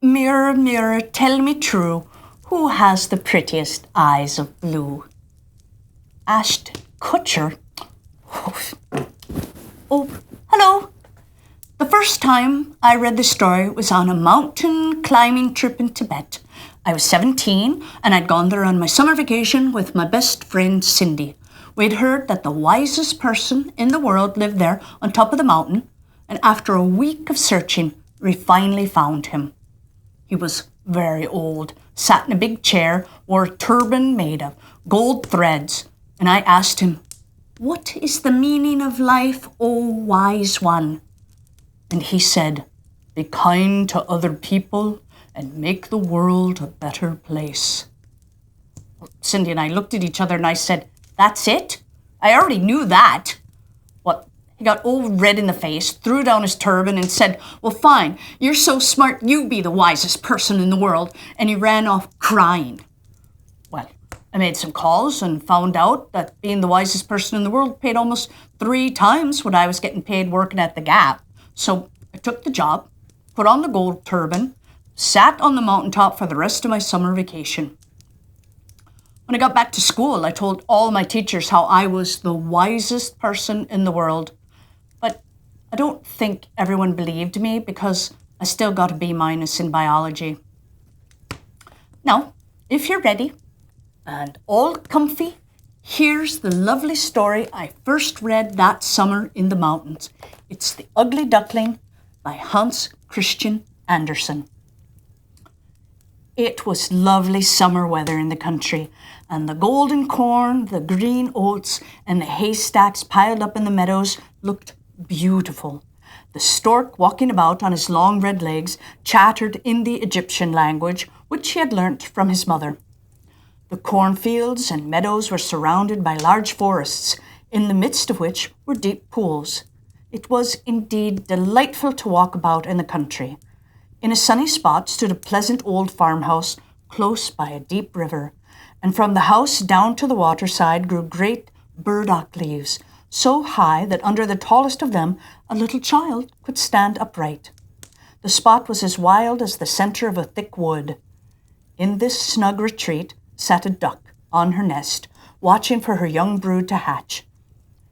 Mirror, mirror, tell me true, who has the prettiest eyes of blue? Asked Kutcher. Oh, hello. The first time I read the story was on a mountain climbing trip in Tibet. I was 17 and I'd gone there on my summer vacation with my best friend Cindy. We'd heard that the wisest person in the world lived there on top of the mountain, and after a week of searching, we finally found him. He was very old, sat in a big chair, wore a turban made of gold threads, and I asked him, "What is the meaning of life, O wise one?" And he said, "Be kind to other people and make the world a better place." Well, Cindy and I looked at each other and I said, "That's it? I already knew that." Well, he got all red in the face, threw down his turban and said, "Well, fine, you're so smart, you be the wisest person in the world." And he ran off crying. Well, I made some calls and found out that being the wisest person in the world paid almost 3 times what I was getting paid working at the Gap. So I took the job, put on the gold turban, sat on the mountaintop for the rest of my summer vacation. When I got back to school, I told all my teachers how I was the wisest person in the world. But I don't think everyone believed me because I still got a B- in biology. Now, if you're ready and all comfy, here's the lovely story I first read that summer in the mountains. It's The Ugly Duckling by Hans Christian Andersen. It was lovely summer weather in the country, and the golden corn, the green oats, and the haystacks piled up in the meadows looked beautiful. The stork, walking about on his long red legs, chattered in the Egyptian language, which he had learnt from his mother. The cornfields and meadows were surrounded by large forests, in the midst of which were deep pools. It was indeed delightful to walk about in the country. In a sunny spot stood a pleasant old farmhouse close by a deep river, and from the house down to the waterside grew great burdock leaves, so high that under the tallest of them a little child could stand upright. The spot was as wild as the center of a thick wood. In this snug retreat sat a duck on her nest, watching for her young brood to hatch.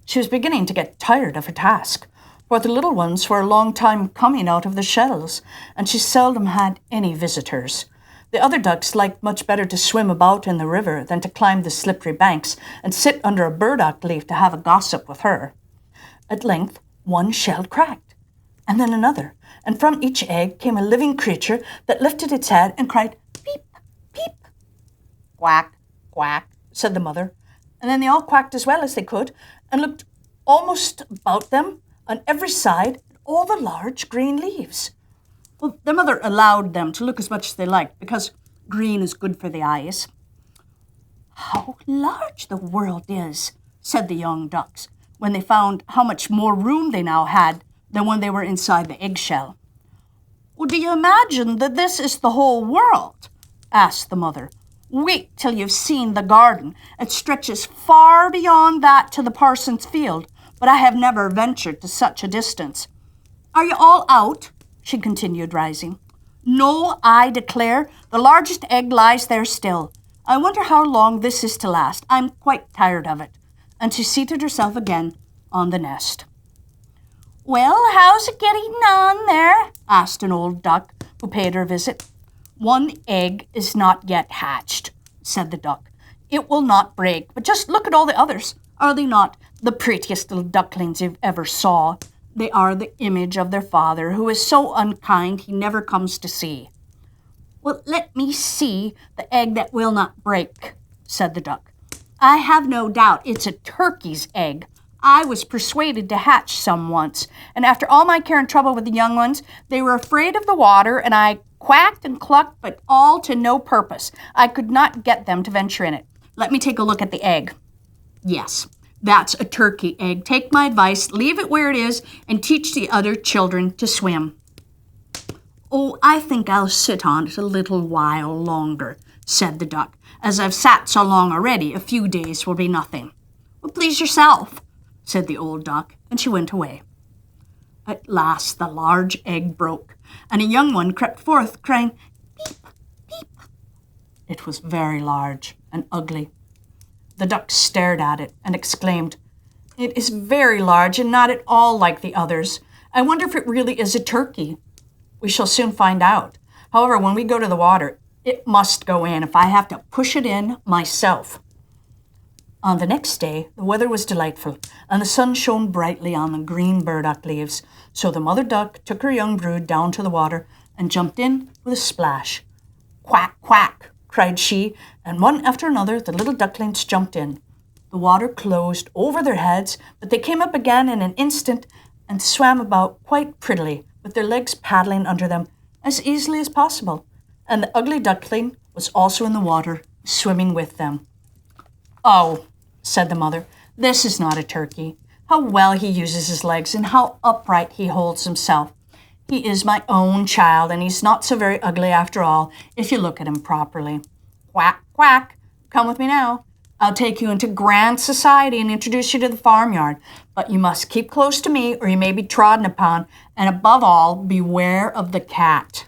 She was beginning to get tired of her task, for the little ones were a long time coming out of the shells, and she seldom had any visitors. The other ducks liked much better to swim about in the river than to climb the slippery banks and sit under a burdock leaf to have a gossip with her. At length, one shell cracked, and then another, and from each egg came a living creature that lifted its head and cried, "Peep, peep." "Quack, quack," said the mother, and then they all quacked as well as they could and looked almost about them on every side at all the large green leaves. Well, their mother allowed them to look as much as they liked because green is good for the eyes. "How large the world is," said the young ducks, when they found how much more room they now had than when they were inside the eggshell. "Well, do you imagine that this is the whole world?" asked the mother. "Wait till you've seen the garden. It stretches far beyond that to the parson's field, but I have never ventured to such a distance. Are you all out?" she continued, rising. "No, I declare, the largest egg lies there still. I wonder how long this is to last. I'm quite tired of it." And she seated herself again on the nest. "Well, how's it getting on there?" asked an old duck who paid her a visit. "One egg is not yet hatched," said the duck. "It will not break, but just look at all the others. Are they not the prettiest little ducklings you ever saw? They are the image of their father, who is so unkind he never comes to see." "Well, let me see the egg that will not break," said the duck. "I have no doubt it's a turkey's egg. I was persuaded to hatch some once, and after all my care and trouble with the young ones, they were afraid of the water, and I quacked and clucked, but all to no purpose. I could not get them to venture in it. Let me take a look at the egg. Yes, that's a turkey egg. Take my advice, leave it where it is, and teach the other children to swim." "Oh, I think I'll sit on it a little while longer," said the duck. "As I've sat so long already, a few days will be nothing." "Well, please yourself," said the old duck, and she went away. At last the large egg broke, and a young one crept forth, crying, "Peep, peep." It was very large and ugly. The duck stared at it and exclaimed, "It is very large and not at all like the others. I wonder if it really is a turkey." "We shall soon find out. However, when we go to the water, it must go in if I have to push it in myself." On the next day, the weather was delightful, and the sun shone brightly on the green burdock leaves. So the mother duck took her young brood down to the water and jumped in with a splash. "Quack, quack," cried she, and one after another the little ducklings jumped in. The water closed over their heads, but they came up again in an instant and swam about quite prettily, with their legs paddling under them as easily as possible. And the ugly duckling was also in the water, swimming with them. "Oh," said the mother, "this is not a turkey. How well he uses his legs and how upright he holds himself. He is my own child, and he's not so very ugly after all, if you look at him properly. Quack, quack, come with me now. I'll take you into grand society and introduce you to the farmyard, but you must keep close to me or you may be trodden upon, and above all, beware of the cat."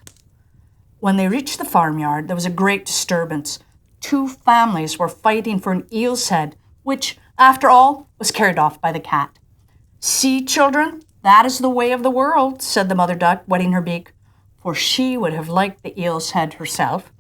When they reached the farmyard, there was a great disturbance. 2 families were fighting for an eel's head, which, after all, was carried off by the cat. "See, children, that is the way of the world," said the mother duck, wetting her beak, for she would have liked the eel's head herself.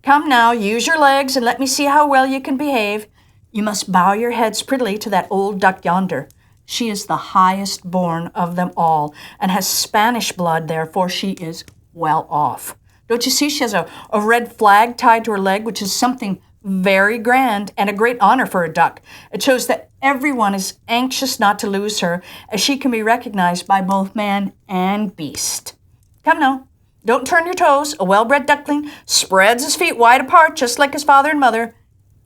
"Come now, use your legs and let me see how well you can behave. You must bow your heads prettily to that old duck yonder. She is the highest born of them all and has Spanish blood, therefore she is well off. Don't you see she has a red flag tied to her leg, which is something very grand and a great honor for a duck. It shows that everyone is anxious not to lose her, as she can be recognized by both man and beast. Come now, don't turn your toes. A well-bred duckling spreads his feet wide apart, just like his father and mother.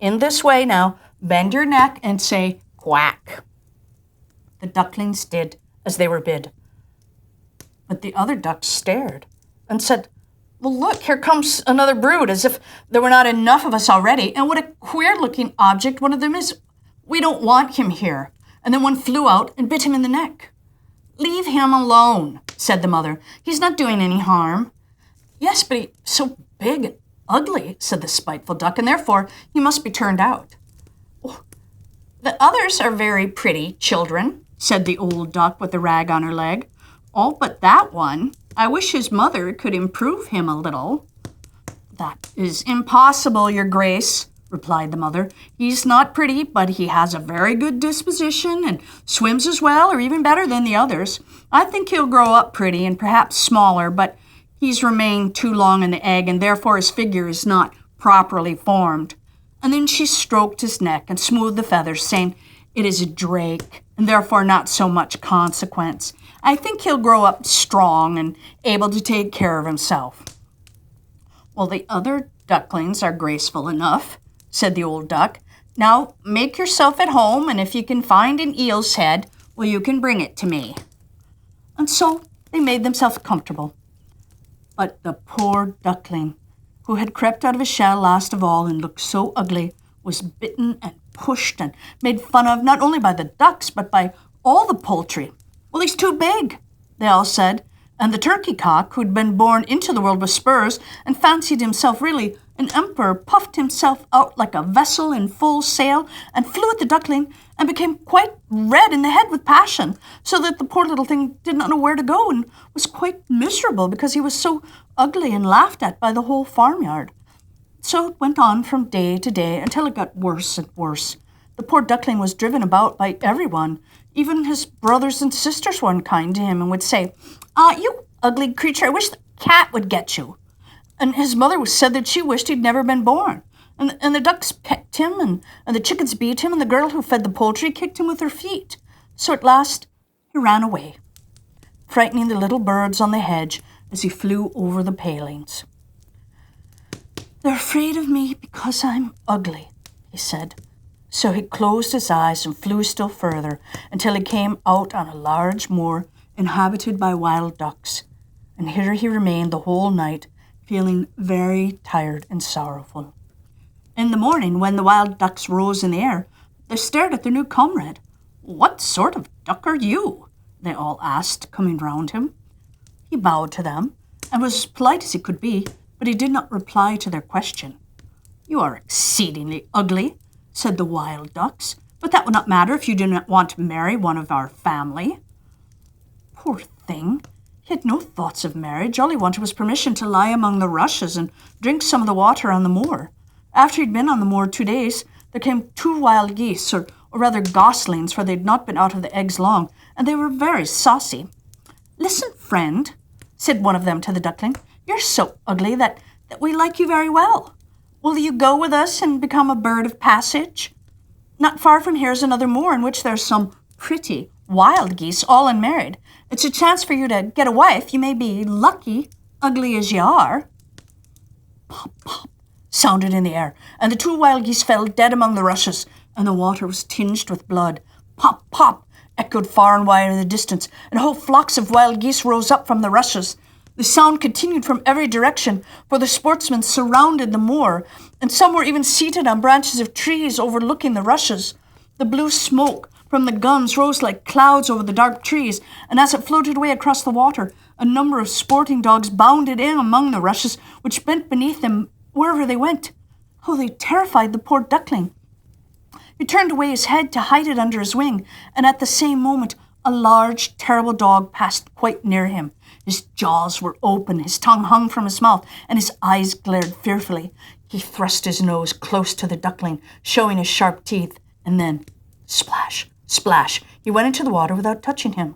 In this way now, bend your neck and say, quack." The ducklings did as they were bid. But the other ducks stared and said, "Well, look, here comes another brood, as if there were not enough of us already. And what a queer-looking object one of them is. We don't want him here." And then one flew out and bit him in the neck. "Leave him alone," said the mother. "He's not doing any harm." "Yes, but he's so big and ugly," said the spiteful duck, "and therefore he must be turned out." "The others are very pretty, children," said the old duck with the rag on her leg. "All but that one. I wish his mother could improve him a little." "That is impossible, your grace," replied the mother. "He's not pretty, but he has a very good disposition and swims as well or even better than the others. I think he'll grow up pretty and perhaps smaller, but he's remained too long in the egg and therefore his figure is not properly formed." And then she stroked his neck and smoothed the feathers, saying, "It is a drake and therefore not so much consequence. I think he'll grow up strong and able to take care of himself." "Well, the other ducklings are graceful enough," said the old duck. "Now make yourself at home, and if you can find an eel's head, well, you can bring it to me." And so they made themselves comfortable. But the poor duckling, who had crept out of his shell last of all and looked so ugly, was bitten and pushed and made fun of not only by the ducks, but by all the poultry. "Well, he's too big," they all said, and the turkey cock, who'd been born into the world with spurs and fancied himself really an emperor, puffed himself out like a vessel in full sail and flew at the duckling and became quite red in the head with passion, so that the poor little thing did not know where to go and was quite miserable because he was so ugly and laughed at by the whole farmyard. So it went on from day to day until it got worse and worse. The poor duckling was driven about by everyone. Even his brothers and sisters were unkind to him and would say, "You ugly creature, I wish the cat would get you." And his mother said that she wished he'd never been born. And the ducks pecked him, and the chickens beat him, and the girl who fed the poultry kicked him with her feet. So at last he ran away, frightening the little birds on the hedge as he flew over the palings. "They're afraid of me because I'm ugly," he said. So he closed his eyes and flew still further until he came out on a large moor inhabited by wild ducks. And here he remained the whole night, feeling very tired and sorrowful. In the morning, when the wild ducks rose in the air, they stared at their new comrade. "What sort of duck are you?" they all asked, coming round him. He bowed to them, and was as polite as he could be, but he did not reply to their question. "You are exceedingly ugly," said the wild ducks, "but that would not matter if you do not want to marry one of our family." Poor thing! He had no thoughts of marriage. All he wanted was permission to lie among the rushes and drink some of the water on the moor. After he'd been on the moor 2 days, there came 2 wild geese, or rather goslings, for they'd not been out of the eggs long, and they were very saucy. "Listen, friend," said one of them to the duckling, "you're so ugly that we like you very well. Will you go with us and become a bird of passage? Not far from here is another moor in which there are some pretty wild geese, all unmarried. It's a chance for you to get a wife. You may be lucky, ugly as you are." Pop, pop, sounded in the air, and the 2 wild geese fell dead among the rushes, and the water was tinged with blood. Pop, pop, echoed far and wide in the distance, and whole flocks of wild geese rose up from the rushes. The sound continued from every direction, for the sportsmen surrounded the moor, and some were even seated on branches of trees overlooking the rushes. The blue smoke from the guns rose like clouds over the dark trees, and as it floated away across the water, a number of sporting dogs bounded in among the rushes, which bent beneath them wherever they went. Oh, they terrified the poor duckling. He turned away his head to hide it under his wing, and at the same moment a large, terrible dog passed quite near him. His jaws were open, his tongue hung from his mouth, and his eyes glared fearfully. He thrust his nose close to the duckling, showing his sharp teeth, and then, splash, splash, he went into the water without touching him.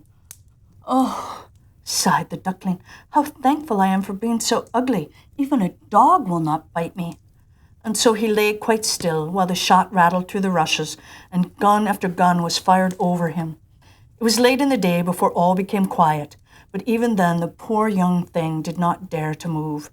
"Oh," sighed the duckling, "how thankful I am for being so ugly. Even a dog will not bite me." And so he lay quite still while the shot rattled through the rushes, and gun after gun was fired over him. It was late in the day before all became quiet, but even then the poor young thing did not dare to move.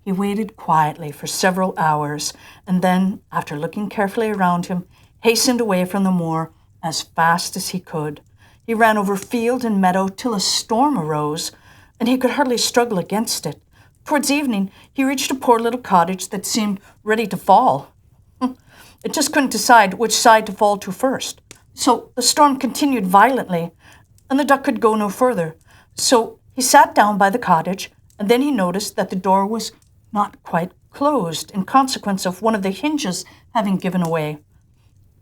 He waited quietly for several hours, and then, after looking carefully around him, hastened away from the moor as fast as he could. He ran over field and meadow till a storm arose, and he could hardly struggle against it. Towards evening, he reached a poor little cottage that seemed ready to fall. It just couldn't decide which side to fall to first. So the storm continued violently, and the duck could go no further. So he sat down by the cottage, and then he noticed that the door was not quite closed in consequence of one of the hinges having given away.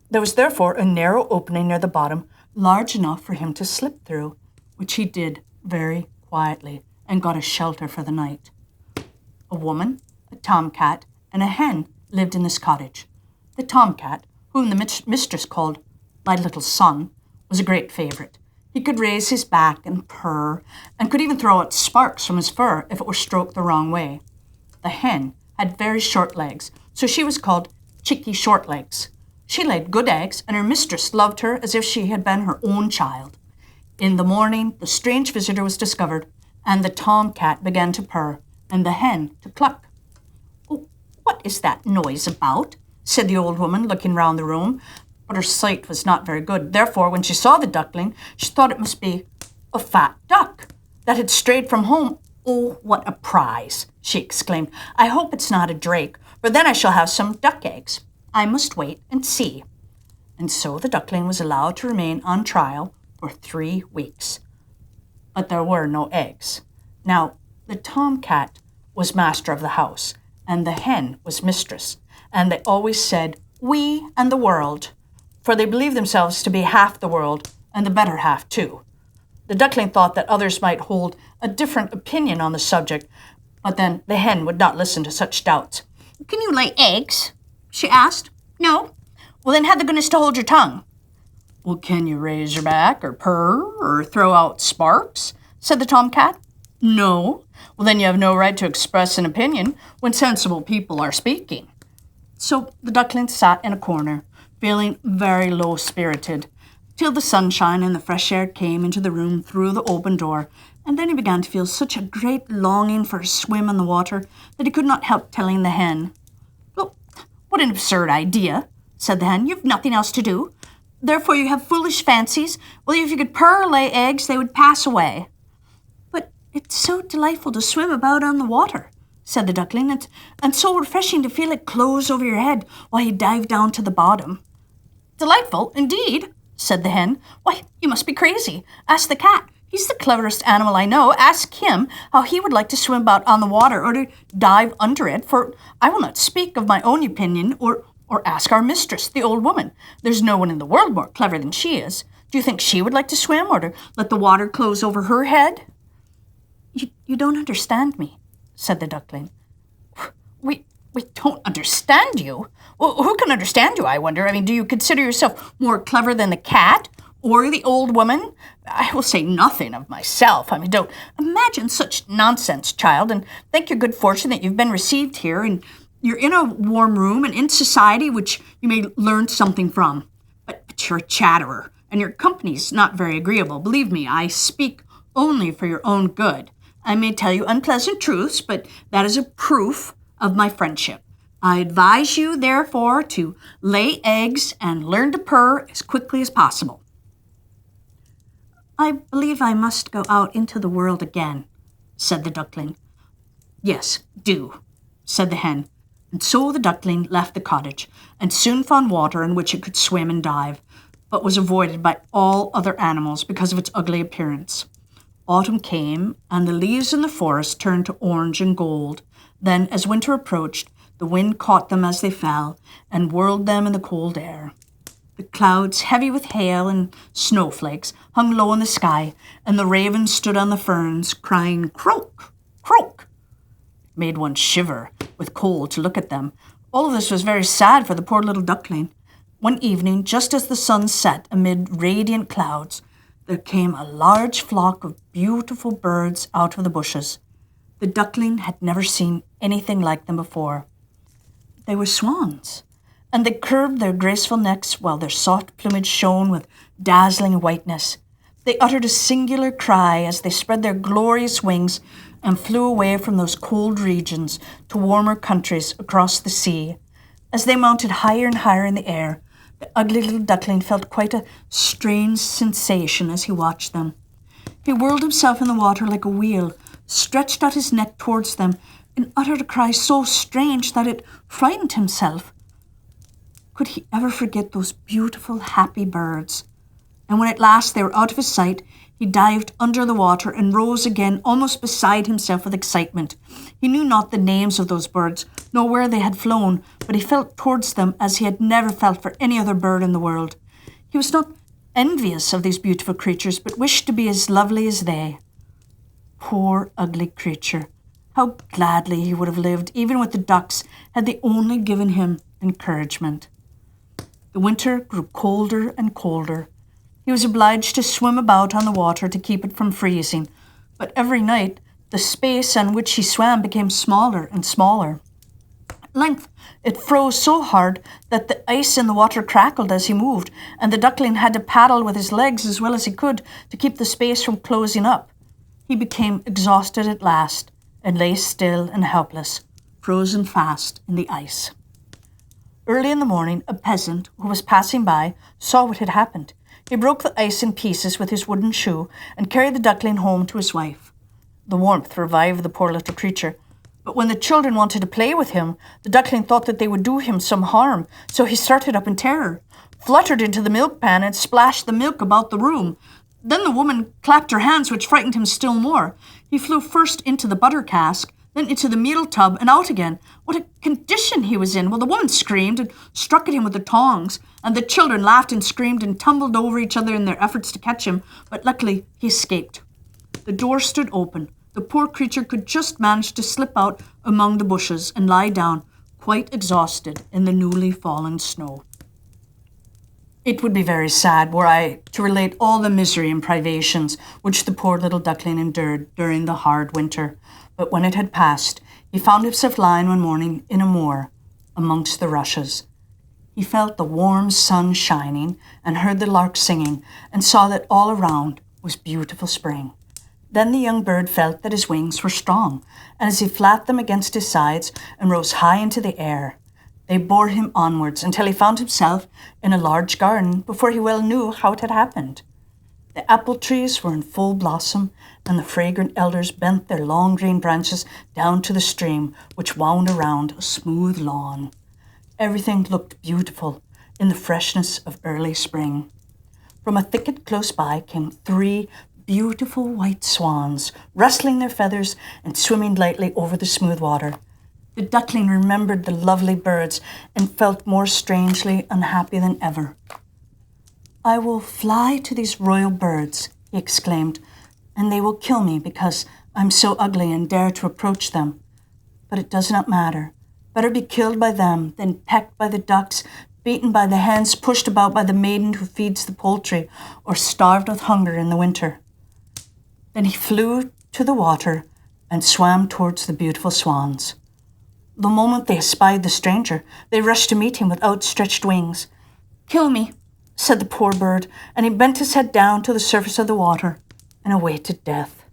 There was therefore a narrow opening near the bottom, large enough for him to slip through, which he did very quietly, and got a shelter for the night. A woman, a tomcat, and a hen lived in this cottage. The tomcat, whom the mistress called "my little son," was a great favorite. He could raise his back and purr, and could even throw out sparks from his fur if it were stroked the wrong way. The hen had very short legs, so she was called Chicky Shortlegs. She laid good eggs, and her mistress loved her as if she had been her own child. In the morning, the strange visitor was discovered, and the tomcat began to purr, and the hen to cluck. "Oh, what is that noise about?" said the old woman, looking round the room. But her sight was not very good. Therefore, when she saw the duckling, she thought it must be a fat duck that had strayed from home. "Oh, what a prize!" she exclaimed. "I hope it's not a drake, for then I shall have some duck eggs. I must wait and see." And so the duckling was allowed to remain on trial for 3 weeks. But there were no eggs. Now, the tomcat was master of the house, and the hen was mistress, and they always said, "we and the world," for they believed themselves to be half the world, and the better half too. The duckling thought that others might hold a different opinion on the subject, but then the hen would not listen to such doubts. "Can you lay eggs?" she asked. "No." "Well, then have the goodness to hold your tongue." "Well, can you raise your back, or purr, or throw out sparks?" said the tomcat. "No." "Well, then you have no right to express an opinion when sensible people are speaking." So the duckling sat in a corner, feeling very low-spirited, till the sunshine and the fresh air came into the room through the open door, and then he began to feel such a great longing for a swim in the water that he could not help telling the hen. "Well, what an absurd idea," said the hen. "You've nothing else to do. Therefore you have foolish fancies. Well, if you could purr or lay eggs, they would pass away." "But it's so delightful to swim about on the water," said the duckling, "and so refreshing to feel it close over your head while you dive down to the bottom." "Delightful, indeed," said the hen. "Why, you must be crazy. Ask the cat. He's the cleverest animal I know. Ask him how he would like to swim about on the water or to dive under it, for I will not speak of my own opinion or ask our mistress, the old woman. There's no one in the world more clever than she is. Do you think she would like to swim or to let the water close over her head?" You don't understand me," said the duckling. We don't understand you? Well, who can understand you, I wonder? I mean, do you consider yourself more clever than the cat or the old woman? I will say nothing of myself. I mean, don't imagine such nonsense, child, and thank your good fortune that you've been received here and you're in a warm room and in society which you may learn something from. But you're a chatterer, and your company's not very agreeable. Believe me, I speak only for your own good. I may tell you unpleasant truths, but that is a proof of my friendship. I advise you, therefore, to lay eggs and learn to purr as quickly as possible." "I believe I must go out into the world again," said the duckling. "Yes, do," said the hen. And so the duckling left the cottage and soon found water in which it could swim and dive, but was avoided by all other animals because of its ugly appearance. Autumn came, and the leaves in the forest turned to orange and gold. Then, as winter approached, the wind caught them as they fell and whirled them in the cold air. The clouds, heavy with hail and snowflakes, hung low in the sky, and the ravens stood on the ferns, crying, "Croak, croak." It made one shiver with cold to look at them. All of this was very sad for the poor little duckling. One evening, just as the sun set amid radiant clouds, there came a large flock of beautiful birds out of the bushes. The duckling had never seen anything like them before. They were swans, and they curved their graceful necks while their soft plumage shone with dazzling whiteness. They uttered a singular cry as they spread their glorious wings and flew away from those cold regions to warmer countries across the sea. As they mounted higher and higher in the air, the ugly little duckling felt quite a strange sensation as he watched them. He whirled himself in the water like a wheel, stretched out his neck towards them, and uttered a cry so strange that it frightened himself. Could he ever forget those beautiful, happy birds? And when at last they were out of his sight, he dived under the water and rose again, almost beside himself with excitement. He knew not the names of those birds, nor where they had flown, but he felt towards them as he had never felt for any other bird in the world. He was not envious of these beautiful creatures, but wished to be as lovely as they. Poor ugly creature! How gladly he would have lived, even with the ducks, had they only given him encouragement. The winter grew colder and colder. He was obliged to swim about on the water to keep it from freezing, but every night the space on which he swam became smaller and smaller. At length it froze so hard that the ice in the water crackled as he moved, and the duckling had to paddle with his legs as well as he could to keep the space from closing up. He became exhausted at last and lay still and helpless, frozen fast in the ice. Early in the morning, a peasant who was passing by saw what had happened. He broke the ice in pieces with his wooden shoe and carried the duckling home to his wife. The warmth revived the poor little creature, but when the children wanted to play with him, the duckling thought that they would do him some harm, so he started up in terror, fluttered into the milk pan and splashed the milk about the room. Then the woman clapped her hands, which frightened him still more. He flew first into the butter cask, then into the meal tub and out again. What a condition he was in! Well, the woman screamed and struck at him with the tongs, and the children laughed and screamed and tumbled over each other in their efforts to catch him, but luckily he escaped. The door stood open. The poor creature could just manage to slip out among the bushes and lie down, quite exhausted in the newly fallen snow. It would be very sad were I to relate all the misery and privations which the poor little duckling endured during the hard winter, but when it had passed, he found himself lying one morning in a moor amongst the rushes. He felt the warm sun shining and heard the lark singing and saw that all around was beautiful spring. Then the young bird felt that his wings were strong, and as he flapped them against his sides and rose high into the air, they bore him onwards until he found himself in a large garden before he well knew how it had happened. The apple trees were in full blossom, and the fragrant elders bent their long green branches down to the stream, which wound around a smooth lawn. Everything looked beautiful in the freshness of early spring. From a thicket close by came 3 beautiful white swans, rustling their feathers and swimming lightly over the smooth water. The duckling remembered the lovely birds and felt more strangely unhappy than ever. "I will fly to these royal birds," he exclaimed, "and they will kill me because I'm so ugly and dare to approach them. But it does not matter. Better be killed by them than pecked by the ducks, beaten by the hens, pushed about by the maiden who feeds the poultry, or starved with hunger in the winter." Then he flew to the water and swam towards the beautiful swans. The moment they espied the stranger, they rushed to meet him with outstretched wings. "Kill me," said the poor bird, and he bent his head down to the surface of the water and awaited death.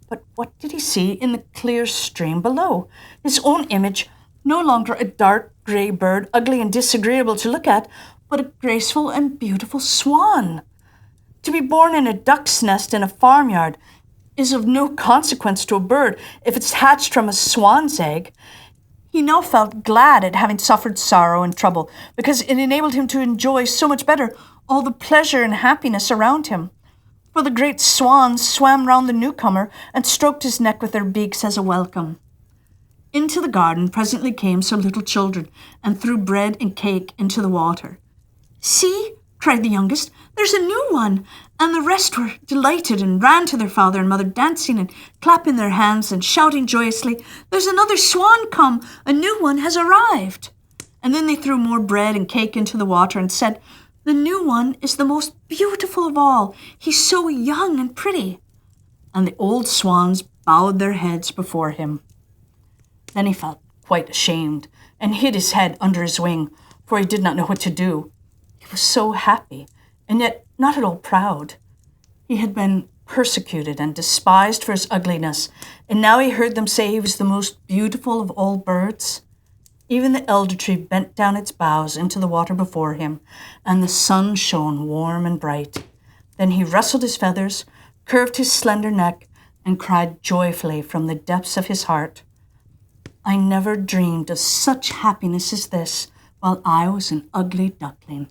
But what did he see in the clear stream below? His own image, no longer a dark grey bird, ugly and disagreeable to look at, but a graceful and beautiful swan. To be born in a duck's nest in a farmyard is of no consequence to a bird if it's hatched from a swan's egg. He now felt glad at having suffered sorrow and trouble, because it enabled him to enjoy so much better all the pleasure and happiness around him. For the great swans swam round the newcomer and stroked his neck with their beaks as a welcome. Into the garden presently came some little children and threw bread and cake into the water. "See," cried the youngest, "there's a new one!" And the rest were delighted and ran to their father and mother, dancing and clapping their hands and shouting joyously, "There's another swan come! A new one has arrived!" And then they threw more bread and cake into the water and said, "The new one is the most beautiful of all. He's so young and pretty." And the old swans bowed their heads before him. Then he felt quite ashamed and hid his head under his wing, for he did not know what to do. He was so happy, and yet not at all proud. He had been persecuted and despised for his ugliness, and now he heard them say he was the most beautiful of all birds. Even the elder tree bent down its boughs into the water before him, and the sun shone warm and bright. Then he rustled his feathers, curved his slender neck, and cried joyfully from the depths of his heart, "I never dreamed of such happiness as this while I was an ugly duckling."